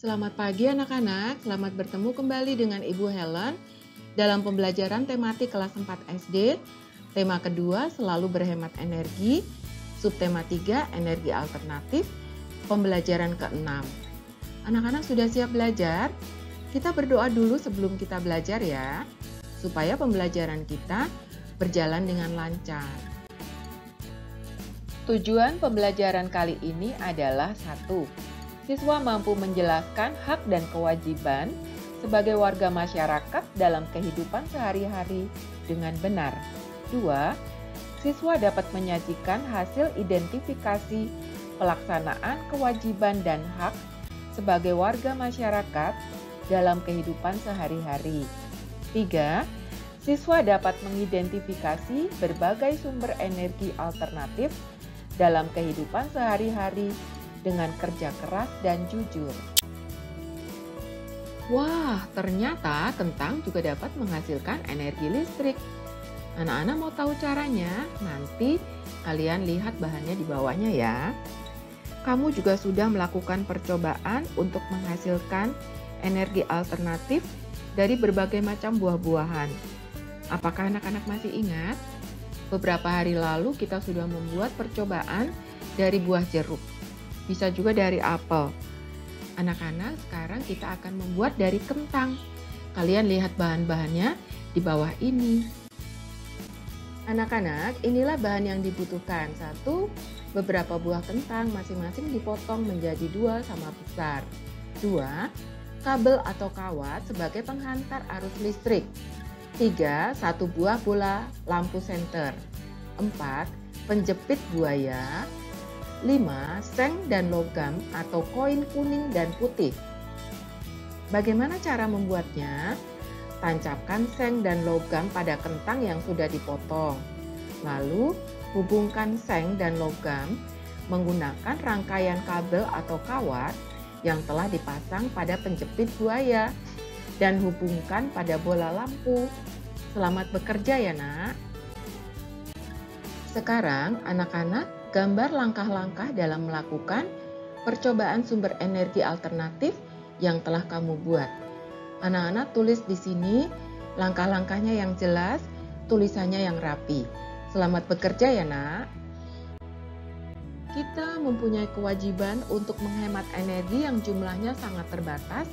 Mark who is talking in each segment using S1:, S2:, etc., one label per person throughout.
S1: Selamat pagi anak-anak, selamat bertemu kembali dengan Ibu Helen dalam pembelajaran tematik kelas 4 SD. Tema kedua selalu berhemat energi, subtema 3 energi alternatif, pembelajaran ke-6. Anak-anak sudah siap belajar? Kita berdoa dulu sebelum kita belajar ya, supaya pembelajaran kita berjalan dengan lancar. Tujuan pembelajaran kali ini adalah 1. Siswa mampu menjelaskan hak dan kewajiban sebagai warga masyarakat dalam kehidupan sehari-hari dengan benar. 2. Siswa dapat menyajikan hasil identifikasi pelaksanaan kewajiban dan hak sebagai warga masyarakat dalam kehidupan sehari-hari. 3. Siswa dapat mengidentifikasi berbagai sumber energi alternatif dalam kehidupan sehari-hari dengan kerja keras dan jujur. Wah, ternyata kentang juga dapat menghasilkan energi listrik. Anak-anak mau tahu caranya? Nanti kalian lihat bahannya di bawahnya ya. Kamu juga sudah melakukan percobaan untuk menghasilkan energi alternatif dari berbagai macam buah-buahan. Apakah anak-anak masih ingat? Beberapa hari lalu kita sudah membuat percobaan dari buah jeruk. Bisa juga dari apel. Anak-anak, sekarang kita akan membuat dari kentang. Kalian lihat bahan-bahannya di bawah ini. Anak-anak, inilah bahan yang dibutuhkan. 1. Beberapa buah kentang masing-masing dipotong menjadi 2 sama besar. 2. Kabel atau kawat sebagai penghantar arus listrik. 3. 1 buah bola lampu senter. 4. Penjepit buaya. 5. Seng dan logam atau koin kuning dan putih. Bagaimana cara membuatnya? Tancapkan seng dan logam pada kentang yang sudah dipotong. Lalu, hubungkan seng dan logam menggunakan rangkaian kabel atau kawat yang telah dipasang pada penjepit buaya dan hubungkan pada bola lampu. Selamat bekerja ya, Nak. Sekarang, anak-anak gambar langkah-langkah dalam melakukan percobaan sumber energi alternatif yang telah kamu buat. Anak-anak tulis di sini langkah-langkahnya yang jelas, tulisannya yang rapi. Selamat bekerja ya, Nak. Kita mempunyai kewajiban untuk menghemat energi yang jumlahnya sangat terbatas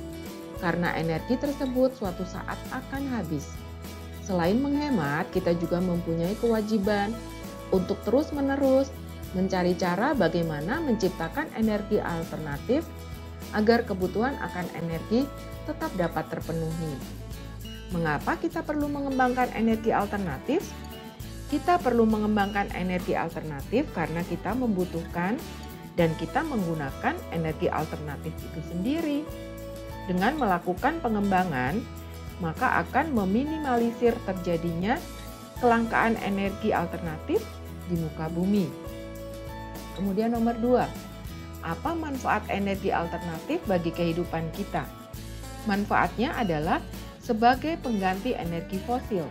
S1: karena energi tersebut suatu saat akan habis. Selain menghemat, kita juga mempunyai kewajiban untuk terus-menerus mencari cara bagaimana menciptakan energi alternatif agar kebutuhan akan energi tetap dapat terpenuhi. Mengapa kita perlu mengembangkan energi alternatif? Kita perlu mengembangkan energi alternatif karena kita membutuhkan dan kita menggunakan energi alternatif itu sendiri. Dengan melakukan pengembangan, maka akan meminimalisir terjadinya kelangkaan energi alternatif di muka bumi. Kemudian nomor 2, apa manfaat energi alternatif bagi kehidupan kita? Manfaatnya adalah sebagai pengganti energi fosil.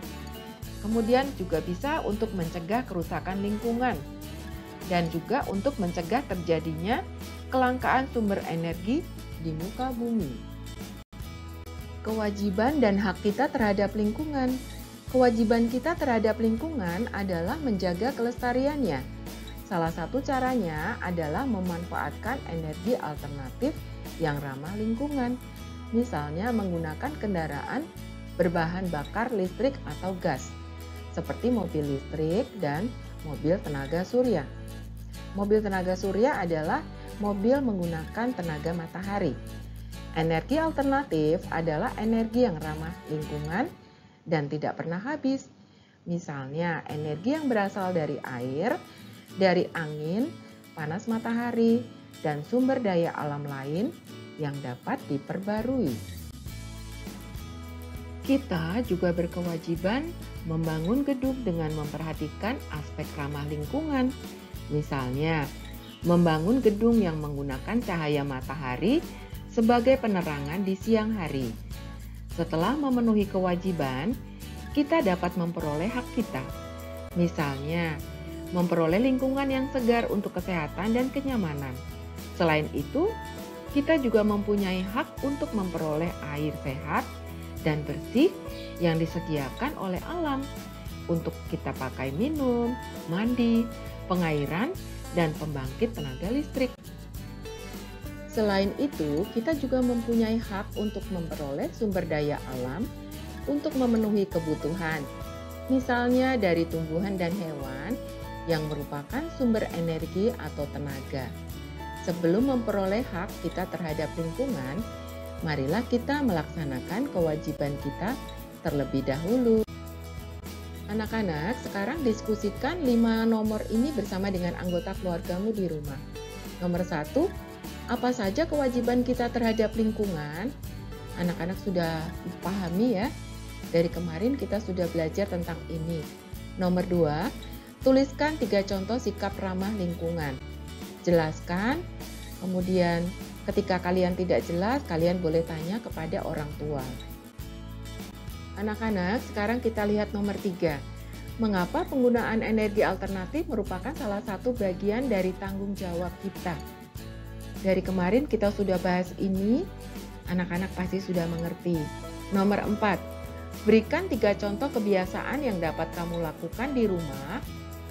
S1: Kemudian juga bisa untuk mencegah kerusakan lingkungan dan juga untuk mencegah terjadinya kelangkaan sumber energi di muka bumi. Kewajiban dan hak kita terhadap lingkungan. Kewajiban kita terhadap lingkungan adalah menjaga kelestariannya. Salah satu caranya adalah memanfaatkan energi alternatif yang ramah lingkungan. Misalnya menggunakan kendaraan berbahan bakar listrik atau gas, seperti mobil listrik dan mobil tenaga surya. Mobil tenaga surya adalah mobil menggunakan tenaga matahari. Energi alternatif adalah energi yang ramah lingkungan dan tidak pernah habis. Misalnya energi yang berasal dari air, dari angin, panas matahari, dan sumber daya alam lain yang dapat diperbarui. Kita juga berkewajiban membangun gedung dengan memperhatikan aspek ramah lingkungan. Misalnya, membangun gedung yang menggunakan cahaya matahari sebagai penerangan di siang hari. Setelah memenuhi kewajiban, kita dapat memperoleh hak kita. Misalnya, memperoleh lingkungan yang segar untuk kesehatan dan kenyamanan. Selain itu, Kita juga mempunyai hak untuk memperoleh air sehat dan bersih yang disediakan oleh alam untuk kita pakai minum, mandi, pengairan, dan pembangkit tenaga listrik. Selain itu, kita juga mempunyai hak untuk memperoleh sumber daya alam untuk memenuhi kebutuhan, misalnya dari tumbuhan dan hewan yang merupakan sumber energi atau tenaga. Sebelum memperoleh hak kita terhadap lingkungan, marilah kita melaksanakan kewajiban kita terlebih dahulu. Anak-anak, sekarang diskusikan 5 nomor ini bersama dengan anggota keluargamu di rumah. Nomor 1, apa saja kewajiban kita terhadap lingkungan? Anak-anak sudah pahami ya. Dari kemarin kita sudah belajar tentang ini. Nomor 2, tuliskan 3 contoh sikap ramah lingkungan. Jelaskan, kemudian ketika kalian tidak jelas, kalian boleh tanya kepada orang tua. Anak-anak, sekarang kita lihat nomor 3. Mengapa penggunaan energi alternatif merupakan salah satu bagian dari tanggung jawab kita? Dari kemarin kita sudah bahas ini, anak-anak pasti sudah mengerti. Nomor 4, berikan 3 contoh kebiasaan yang dapat kamu lakukan di rumah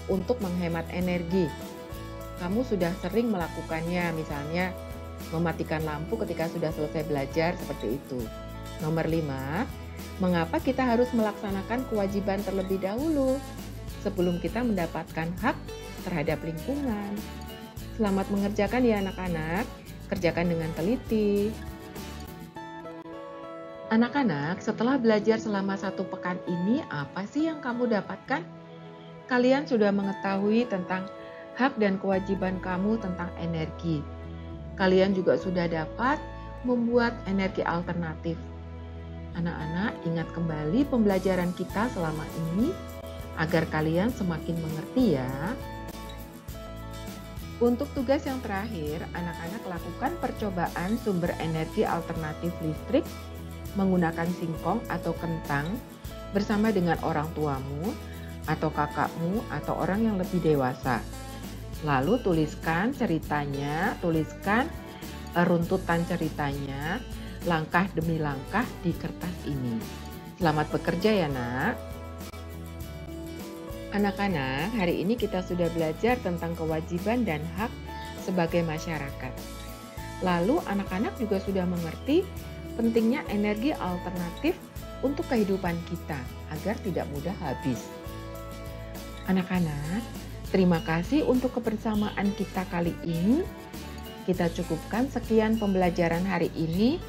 S1: untuk menghemat energi. Kamu sudah sering melakukannya, misalnya mematikan lampu ketika sudah selesai belajar seperti itu. Nomor 5, mengapa kita harus melaksanakan kewajiban terlebih dahulu sebelum kita mendapatkan hak terhadap lingkungan? Selamat mengerjakan ya anak-anak, kerjakan dengan teliti. Anak-anak, setelah belajar selama 1 pekan ini, apa sih yang kamu dapatkan? Kalian sudah mengetahui tentang hak dan kewajiban kamu tentang energi. Kalian juga sudah dapat membuat energi alternatif. Anak-anak, ingat kembali pembelajaran kita selama ini agar kalian semakin mengerti ya. Untuk tugas yang terakhir, anak-anak lakukan percobaan sumber energi alternatif listrik menggunakan singkong atau kentang bersama dengan orang tuamu atau kakakmu atau orang yang lebih dewasa. Lalu tuliskan ceritanya, tuliskan runtutan ceritanya, langkah demi langkah di kertas ini. Selamat bekerja ya nak. Anak-anak, hari ini kita sudah belajar tentang kewajiban dan hak sebagai masyarakat. Lalu anak-anak juga sudah mengerti pentingnya energi alternatif untuk kehidupan kita agar tidak mudah habis. Anak-anak, terima kasih untuk kebersamaan kita kali ini. Kita cukupkan sekian pembelajaran hari ini.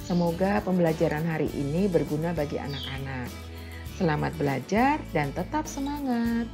S1: Semoga pembelajaran hari ini berguna bagi anak-anak. Selamat belajar dan tetap semangat.